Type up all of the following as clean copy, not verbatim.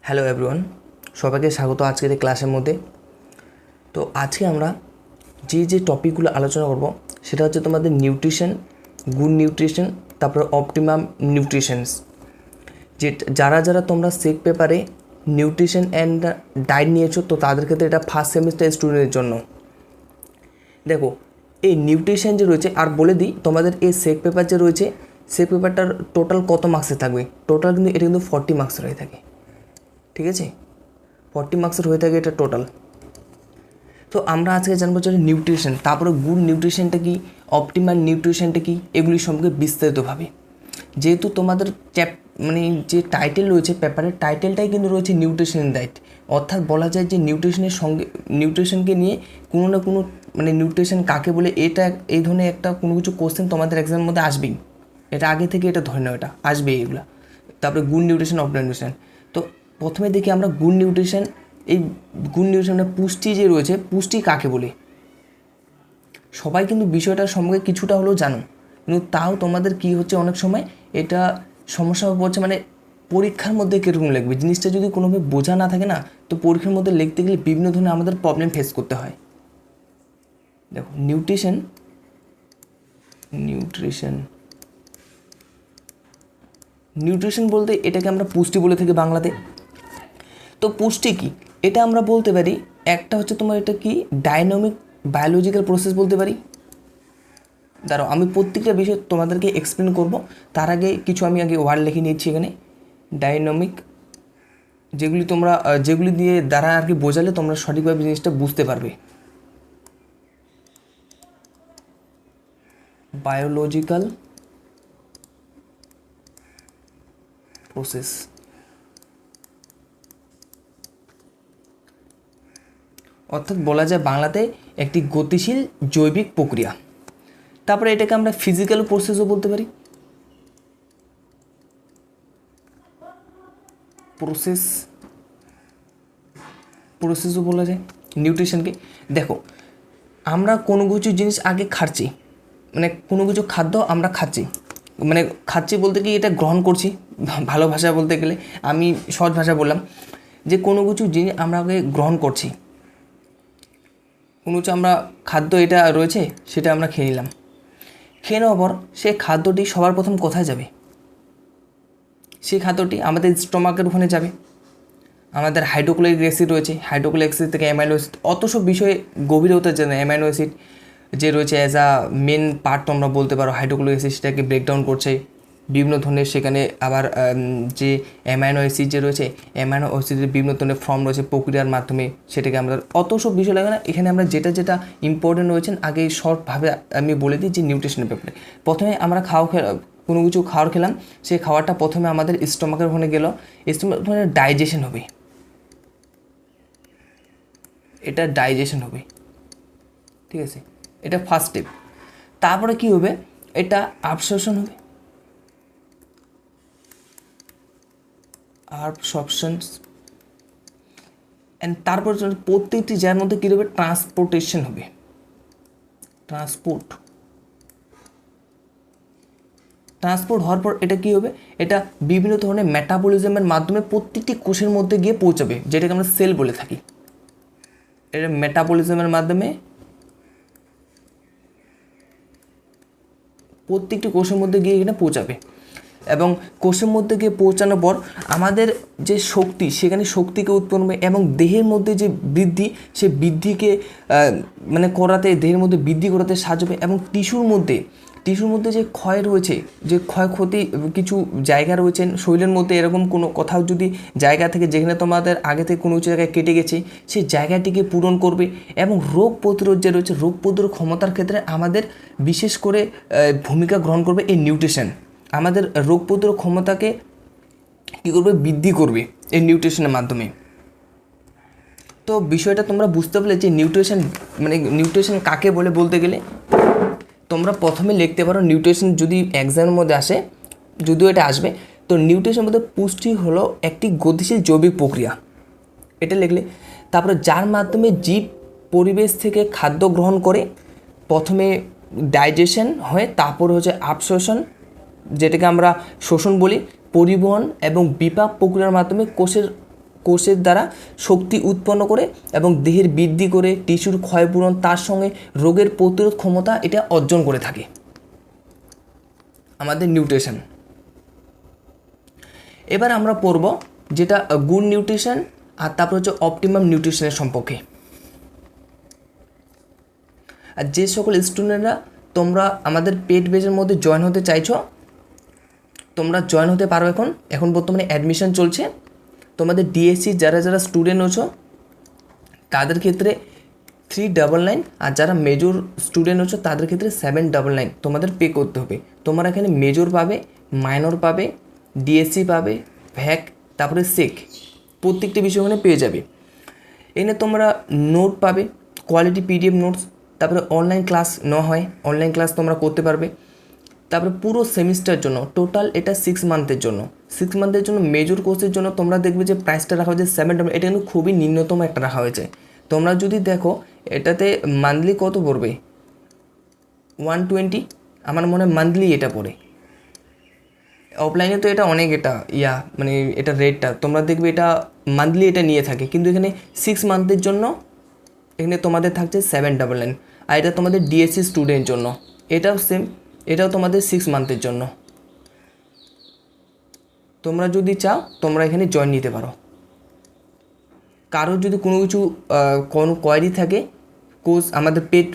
Hello everyone, সবাইকে স্বাগত আজকের এই ক্লাসের মধ্যে। তো আজকে আমরা যে টপিকগুলো আলোচনা করব সেটা হচ্ছে তোমাদের নিউট্রিশন, গুড নিউট্রিশন, তারপরে অপটিমাম নিউট্রিশনস। যে যারা তোমরা সেক পেপারে নিউট্রিশন অ্যান্ড ডায়েট নিয়েছো, তো তাদের ক্ষেত্রে এটা ফার্স্ট সেমিস্টার স্টুডেন্টের জন্য। দেখো, এই নিউট্রিশন যে রয়েছে, আর বলে দিই তোমাদের এই সেক পেপার যে রয়েছে, সেক পেপারটার টোটাল কত মার্কসে থাকবে। টোটাল কিন্তু এটা কিন্তু 40 মার্কসের হয়ে থাকে, ঠিক আছে? 40 মার্কসের হয়ে থাকে এটা টোটাল। তো আমরা আজকে জানবো যে নিউট্রিশন, তারপরে গুড নিউট্রিশনটা কি, অপটিমাল নিউট্রিশনটা কি, এগুলি সম্পর্কে বিস্তারিতভাবে। যেহেতু তোমাদের মানে যে টাইটেল রয়েছে, পেপারের টাইটেলটাই কিন্তু রয়েছে নিউট্রিশন ডায়েট, অর্থাৎ বলা যায় যে নিউট্রিশনের সঙ্গে নিউট্রিশনকে নিয়ে কোনো না কোনো মানে নিউট্রিশন কাকে বলে এটা এই ধরনের একটা কোনো কিছু কোশ্চেন তোমাদের এক্সামের মধ্যে আসবেই। এটা আগে থেকে এটা ধরে নাও, এটা আসবে এগুলা। তারপরে গুড নিউট্রিশন, অপটিমাল নিউট্রিশন। তো প্রথমে দেখি আমরা গুড নিউট্রিশন। এই গুড নিউট্রিশন মানে পুষ্টি যে রয়েছে, পুষ্টি কাকে বলে সবাই কিন্তু বিষয়টার সম্পর্কে কিছুটা হলেও জানো, কিন্তু তাও তোমাদের কি হচ্ছে অনেক সময় এটা সমস্যা পড়ছে, মানে পরীক্ষার মধ্যে কীরকম লিখবে জিনিসটা যদি কোনোভাবে বোঝা না থাকে না, তো পরীক্ষার মধ্যে লিখতে গেলে বিভিন্ন ধরনের আমাদের প্রবলেম ফেস করতে হয়। দেখো, নিউট্রিশন নিউট্রিশন নিউট্রিশন বলতে এটাকে আমরা পুষ্টি বলে থাকি বাংলাতে। তো পুষ্টি কি, এটা আমরা বলতে পারি একটা হচ্ছে তোমার এটা কি ডাইনামিক বায়োলজিক্যাল প্রসেস বলতে পারি। দাঁড়াও, আমি প্রত্যেকটা বিষয় তোমাদেরকে এক্সপ্লেন করব, তার আগে কিছু আমি আগে ওয়ার্ড লিখে নিচ্ছি এখানে। ডাইনামিক, যেগুলি দিয়ে দ্বারা আর কি বোঝালে তোমরা সঠিকভাবে জিনিসটা বুঝতে পারবে। বায়োলজিক্যাল প্রসেস, অর্থাৎ বলা যায় বাংলাতে একটি গতিশীল জৈবিক প্রক্রিয়া। তারপরে এটাকে আমরা ফিজিক্যাল প্রসেসও বলতে পারি, প্রসেসও বলা যায় নিউট্রিশনকে। দেখো, আমরা কোনো কিছু জিনিস আগে খাচ্ছি, মানে কোনো কিছু খাদ্য আমরা খাচ্ছি, মানে খাচ্ছি বলতে কি এটা গ্রহণ করছি, ভালো ভাষা বলতে গেলে আমি সহজ ভাষা বললাম যে কোনো কিছু জিনিস আমরা আগে গ্রহণ করছি, কোনো কিছু আমরা খাদ্য এটা রয়েছে সেটা আমরা খেয়ে নিলাম। খেয়ে নেওয়ার পর সেই খাদ্যটি সবার প্রথম কোথায় যাবে? সেই খাদ্যটি আমাদের স্টমাকের ওখানে যাবে। আমাদের হাইড্রোক্লোরিক অ্যাসিড রয়েছে, হাইড্রোক্লোরিক অ্যাসিড থেকে অ্যামাইনো অ্যাসিড, অত সব বিষয়ে গভীরতা জানে। অ্যামাইনো অ্যাসিড যে রয়েছে অ্যাজ আ মেন পার্ট তোমরা বলতে পারো, হাইড্রোক্লোরিক অ্যাসিড সেটাকে ব্রেকডাউন করছে বিভিন্ন ধরনের। সেখানে আবার যে অ্যামাইনো অ্যাসিড যে রয়েছে, অ্যামাইনো অ্যাসিডের বিভিন্ন ধরনের ফর্ম রয়েছে প্রক্রিয়ার মাধ্যমে, সেটাকে আমরা অত সব বিষয় লাগে না। এখানে আমরা যেটা ইম্পর্টেন্ট রয়েছেন আগে শর্টভাবে আমি বলে দিই যে নিউট্রিশনের ব্যাপারে। প্রথমে আমরা কোনো কিছু খাবার খেলাম, সেই খাবারটা প্রথমে আমাদের স্টমাকের ওখানে গেল, স্টমাকের ওখানে ডাইজেশন হবে, এটা ডাইজেশন হবে, ঠিক আছে? এটা ফার্স্ট স্টেপ। তারপরে কি হবে, এটা অ্যাবসর্পশন হবে, অ্যাবসর্পশনস। অ্যান্ড তারপর প্রত্যেকটি যার মধ্যে কী হবে, ট্রান্সপোর্টেশন হবে, ট্রান্সপোর্ট হওয়ার পর এটা কী হবে, এটা বিভিন্ন ধরনের মেটাবলিজমের মাধ্যমে প্রত্যেকটি কোষের মধ্যে গিয়ে পৌঁছাবে, যেটাকে আমরা সেল বলে থাকি। এটা মেটাবলিজমের মাধ্যমে প্রত্যেকটি কোষের মধ্যে গিয়ে এখানে পৌঁছাবে, এবং কোষের মধ্যে গিয়ে পৌঁছানোর পর আমাদের যে শক্তি, সেখানে শক্তিকে উৎপন্ন হবে, এবং দেহের মধ্যে যে বৃদ্ধি, সে বৃদ্ধিকে মানে করাতে, দেহের মধ্যে বৃদ্ধি করাতে সাহায্য হবে। এবং টিস্যুর মধ্যে যে ক্ষয় রয়েছে, যে ক্ষয়ক্ষতি কিছু জায়গা রয়েছে শরীরের মধ্যে, এরকম কোনো কোথাও যদি জায়গা থেকে যেখানে তোমাদের আগে থেকে কোনো জায়গায় কেটে গেছে, সেই জায়গাটিকে পূরণ করবে। এবং রোগ প্রতিরোধ যে রয়েছে, রোগ প্রতিরোধ ক্ষমতার ক্ষেত্রে আমাদের বিশেষ করে ভূমিকা গ্রহণ করবে এই নিউট্রিশন। আমাদের রোগ প্রতিরোধ ক্ষমতাকে কী করবে, বৃদ্ধি করবে এই নিউট্রিশনের মাধ্যমে। তো বিষয়টা তোমরা বুঝতে পারলে যে নিউট্রিশন কাকে বলে বলতে গেলে তোমরা প্রথমে লিখতে পারো নিউট্রিশন, যদি এক্সামের মধ্যে আসে, যদিও এটা আসবে, তো নিউট্রিশনের মধ্যে পুষ্টি হলো একটি গতিশীল জৈবিক প্রক্রিয়া, এটা লিখলে। তারপরে যার মাধ্যমে জীব পরিবেশ থেকে খাদ্য গ্রহণ করে, প্রথমে ডাইজেশন হয়, তারপর হচ্ছে অ্যাবসর্পশন, যেটাকে আমরা শোষণ বলি, পরিবহন এবং বিপাক প্রক্রিয়ার মাধ্যমে কোষের কোষের দ্বারা শক্তি উৎপন্ন করে এবং দেহের বৃদ্ধি করে টিস্যুর ক্ষয়পূরণ তার সঙ্গে রোগের প্রতিরোধ ক্ষমতা এটা অর্জন করে থাকে আমাদের নিউট্রিশন। এবার আমরা পড়ব যেটা গুড নিউট্রিশন আর তারপর হচ্ছে অপটিমাম নিউট্রিশনের সম্পর্কে। আর যে সকল স্টুডেন্টরা তোমরা আমাদের পেড বেজের মধ্যে জয়েন হতে চাইছো তোমরা জয়েন হতে পারো। এখন বর্তমানে অ্যাডমিশন চলছে। তোমাদের ডিএসসি যারা যারা স্টুডেন্ট আছো তাদের ক্ষেত্রে 399 আর যারা মেজর স্টুডেন্ট আছো তাদের ক্ষেত্রে 799 তোমাদের পে করতে হবে। তোমরা এখানে মেজর পাবে, মাইনর পাবে, ডিএসসি পাবে, ভ্যাক, তারপরে সেক, প্রত্যেকটি বিষয় ওখানে পেয়ে যাবে। এখানে তোমরা নোট পাবে, কোয়ালিটি পিডিএফ নোটস, তারপরে অনলাইন ক্লাস নেওয়া হয়, অনলাইন ক্লাস তোমরা করতে পারবে। তারপরে পুরো সেমিস্টার জন্য টোটাল এটা 6 মান্থের জন্য, 6 মান্থের জন্য মেজর কোর্সের জন্য তোমরা দেখবে যে প্রাইসটা রাখা হয়েছে 700, এটা কিন্তু খুবই নিম্নতম একটা রাখা হয়েছে। তোমরা যদি দেখো এটাতে মান্থলি কত পড়বে 120, আমার মনে হয় মান্থলি এটা পড়ে। অফলাইনে তো এটা অনেক এটা মানে এটা রেটটা তোমরা দেখবে এটা মান্থলি এটা নিয়ে থাকে, কিন্তু এখানে 6 মান্থের জন্য এখানে তোমাদের থাকছে 799। আর এটা তোমাদের ডিএসসি স্টুডেন্টের জন্য, এটাও সেম, এটাও তোমাদের 6 মান্থের জন্য। তোমরা যদি চাও তোমরা এখানে জয়েন নিতে পারো। কারোর যদি কোনো কিছু কোনো কোয়ারি থাকে কোর্স আমাদের পেড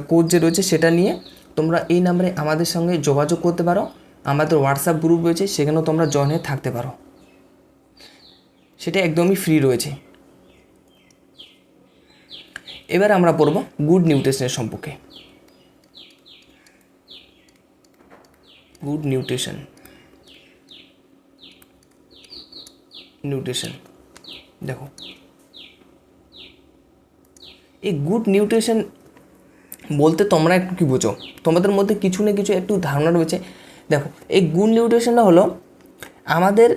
কোর্স যে রয়েছে সেটা নিয়ে তোমরা এই নাম্বারে আমাদের সঙ্গে যোগাযোগ করতে পারো। আমাদের হোয়াটসঅ্যাপ গ্রুপ রয়েছে, সেখানেও তোমরা জয়েন হয়ে থাকতে পারো, সেটা একদমই ফ্রি রয়েছে। এবার আমরা পড়ব গুড নিউট্রিশনের সম্পর্কে। গুড নিউট্রিশন দেখো, এই গুড নিউট্রিশন বলতে তোমরা একটু কী বোঝো, তোমাদের মধ্যে কিছু না কিছু একটু ধারণা রয়েছে। দেখো, এই গুড নিউট্রিশনটা হলো আমাদের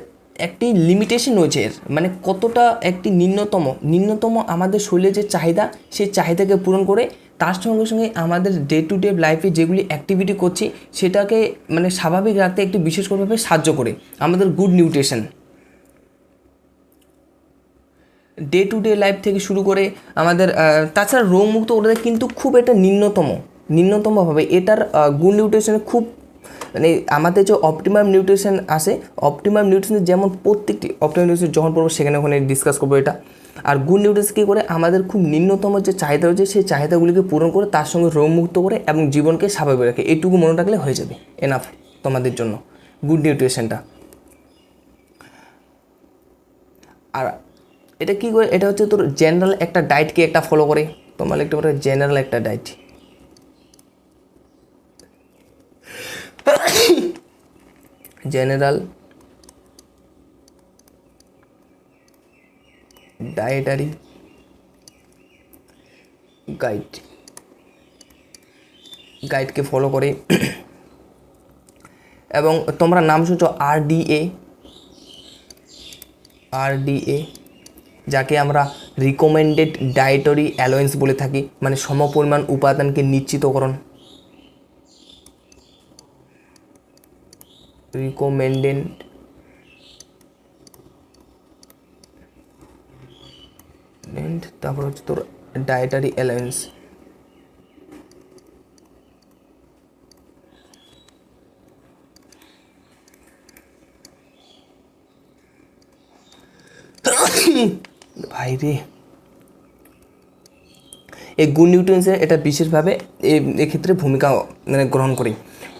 একটি লিমিটেশন রয়েছে এর, মানে কতটা একটি ন্যূনতম আমাদের শরীরের যে চাহিদা সেই চাহিদাকে পূরণ করে তার সঙ্গে সঙ্গে আমাদের ডে টু ডে লাইফে যেগুলি অ্যাক্টিভিটি করছি সেটাকে মানে স্বাভাবিক রাখতে একটি বিশেষভাবে সাহায্য করে আমাদের good nutrition. Day to day life থেকে শুরু করে আমাদের তাছাড়া রোগমুক্ত করে দেয়, কিন্তু খুব এটা নিম্নতমভাবে এটার গুড নিউট্রিশনে খুব মানে আমাদের যে অপটিমাম নিউট্রিশন আসে, অপটিমাম নিউট্রিশন যেমন প্রত্যেকটি অপটিমাম নিউট্রিশন যখন পড়বো সেখানে ওখানে ডিসকাস করবো এটা। আর গুড নিউট্রিশন কী করে আমাদের খুব নিম্নতম যে চাহিদা রয়েছে সেই চাহিদাগুলিকে পূরণ করে তার সঙ্গে রোগমুক্ত করে এবং জীবনকে স্বাভাবিক রাখে, এইটুকু মনে রাখলে হয়ে যাবে, এনাফ তোমাদের জন্য গুড নিউট্রিশনটা। আর এটা কী করে, এটা হচ্ছে তোর জেনারেল একটা ডায়েটকে একটা ফলো করে, তোমার লিখতে পারো জেনারেল একটা ডায়েট। জেনারেল ডায়েটারি গাইডকে ফলো করে। এবং তোমরা নাম শুনছো RDA, যাকে আমরা রিকমেন্ডেড ডায়েটারি অ্যালাওয়েন্স বলে থাকি, মানে সমপরিমাণ উপাদানকে নিশ্চিতকরণ। রিকমেন্ডেড তারপর হচ্ছে তোর ডায়েটারি অ্যালাওয়েন্স। ভাই রে, এই গুড নিউট্রিশনের এটা বিশেষভাবে এক্ষেত্রে ভূমিকা মানে গ্রহণ করি।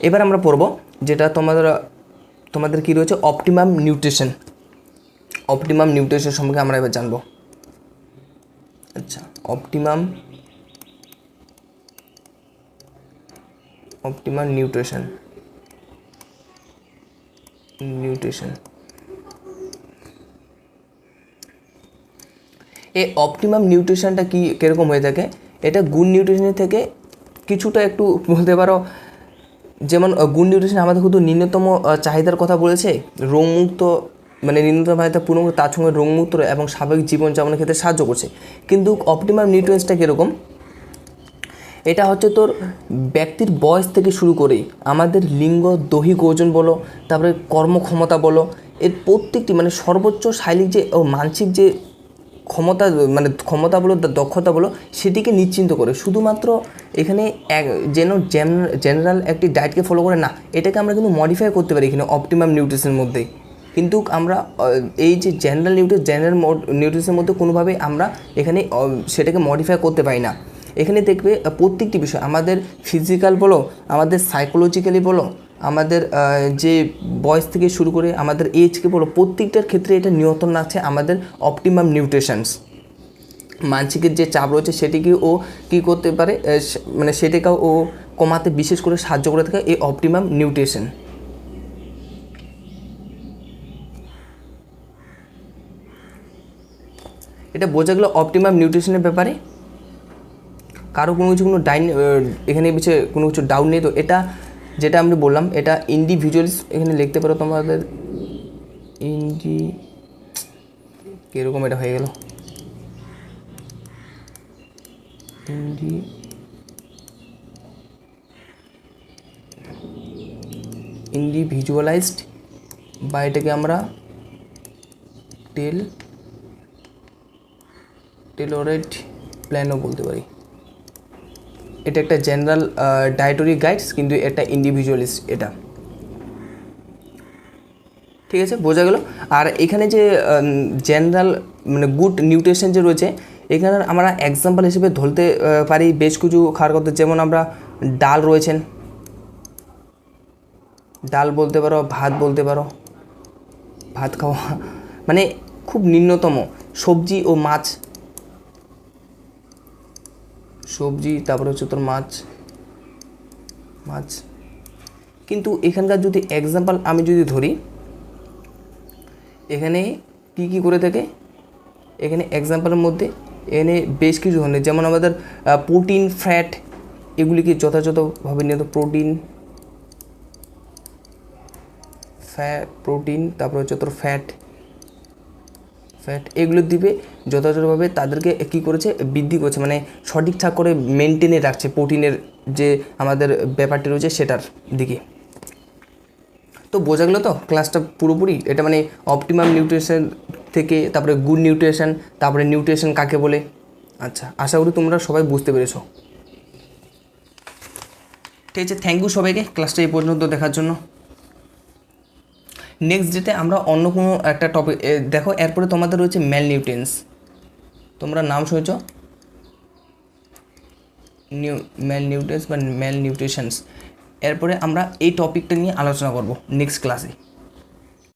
এবার আমরা পড়ব যেটা তোমাদের কী রয়েছে অপটিমাম নিউট্রিশন সম্পর্কে আমরা এবার জানবো। আচ্ছা, অপটিমাম নিউট্রিশন এই অপটিমাম নিউট্রিশনটা কীরকম হয়ে থাকে, এটা গুড নিউট্রিশনের থেকে কিছুটা একটু বলতে পারো, যেমন গুড নিউট্রিশন আমাদের শুধু নিম্নতম চাহিদার কথা বলেছে, রোগমুক্ত মানে নিম্নতম চাহিদা পূরণ করে তার সঙ্গে রোগমুক্ত এবং স্বাভাবিক জীবনযাপনের ক্ষেত্রে সাহায্য করছে। কিন্তু অপটিমাম নিউট্রিশনটা কীরকম, এটা হচ্ছে তোর ব্যক্তির বয়স থেকে শুরু করে আমাদের লিঙ্গ, দৈহিক ওজন বলো, তারপরে কর্মক্ষমতা বলো, এর প্রত্যেকটি মানে সর্বোচ্চ শারীরিক যে ও মানসিক যে ক্ষমতা মানে ক্ষমতা বলো দক্ষতা বলো সেটিকে নিশ্চিন্ত করে। শুধুমাত্র এখানে যেন জেনারেল একটি ডায়েটকে ফলো করে না, এটাকে আমরা কিন্তু মডিফাই করতে পারি এখানে অপটিমাম নিউট্রিশনের মধ্যে। কিন্তু আমরা এই যে জেনারেল নিউট্রিশনের মধ্যে কোনোভাবেই আমরা এখানে সেটাকে মডিফাই করতে পারি না। এখানে দেখবে প্রত্যেকটি বিষয় আমাদের ফিজিক্যাল বলো, আমাদের সাইকোলজিক্যালি বলো, আমাদের যে বয়স থেকে শুরু করে আমাদের এজকে বলো, প্রত্যেকটার ক্ষেত্রে এটা নিয়ন্ত্রণ আছে আমাদের অপটিমাম নিউট্রিশনস। মানসিকের যে চাপ রয়েছে সেটিকে ও কী করতে পারে, মানে সেটাকেও ও কমাতে বিশেষ করে সাহায্য করে থাকে এই অপটিমাম নিউট্রিশন। এটা বোঝা গেল অপটিমাম নিউট্রিশনের ব্যাপারে। কারো কোনো এখানে বিষয়ে কোনো কিছু ডাউট নেই তো? এটা যেটা আমি বললাম এটা ইন্ডিভিজুয়ালস এখানে লিখতে পারো তোমাদের কীরকম এটা হয়ে গেল ইন্ডিভিজুয়ালাইজড, বা এটাকে আমরা টেলরেড প্ল্যানও বলতে পারি। এটা একটা জেনারেল ডায়েটরি গাইডস, কিন্তু এটা ইন্ডিভিজুয়ালিস্ট এটা। ঠিক আছে, বোঝা গেল। আর এখানে যে জেনারেল মানে গুড নিউট্রিশন যে রয়েছে, এখানে আমরা এক্সাম্পল হিসেবে ধরতে পারি বেশ কিছু খাবার কথা, যেমন আমরা ডাল রয়েছেন, ডাল বলতে পারো, ভাত বলতে পারো, ভাত খাওয়া মানে খুব নিম্নতম, সবজি ও মাছ, সবজি, তারপরে হচ্ছে তোর মাছ। কিন্তু এখানকার যদি এক্সাম্পল আমি যদি ধরি, এখানে কী করে থাকে, এখানে এক্সাম্পলের মধ্যে এখানে বেশ কিছু ধরনের, যেমন আমাদের প্রোটিন, ফ্যাট, এগুলিকে যথাযথভাবে নিয়ে প্রোটিন, তারপরে হচ্ছে তোর ফ্যাট এগুলো দিবে যথাযথভাবে তাদেরকে কী করেছে, বৃদ্ধি করছে, মানে সঠিকঠাক করে মেনটেনে রাখছে প্রোটিনের যে আমাদের ব্যাপারটি রয়েছে সেটার দিকে। তো বোঝা গেল তো ক্লাসটা পুরোপুরি? এটা মানে অপটিমাম নিউট্রিশন থেকে তারপরে গুড নিউট্রিশন, তারপরে নিউট্রিশন কাকে বলে। আচ্ছা, আশা করি তোমরা সবাই বুঝতে পেরেছো। ঠিক আছে, থ্যাংক ইউ সবাইকে ক্লাসটা এই পর্যন্ত দেখার জন্য। নেক্সট ডেতে আমরা অন্য কোনো একটা টপিক দেখো। এরপরে তোমাদের রয়েছে ম্যালনিউট্রিয়েন্টস, তোমরা নাম শুনেছ ম্যালনিউট্রিয়েন্টস বা ম্যালনিউট্রিশনস। এরপরে আমরা এই টপিকটা নিয়ে আলোচনা করব নেক্সট ক্লাসে।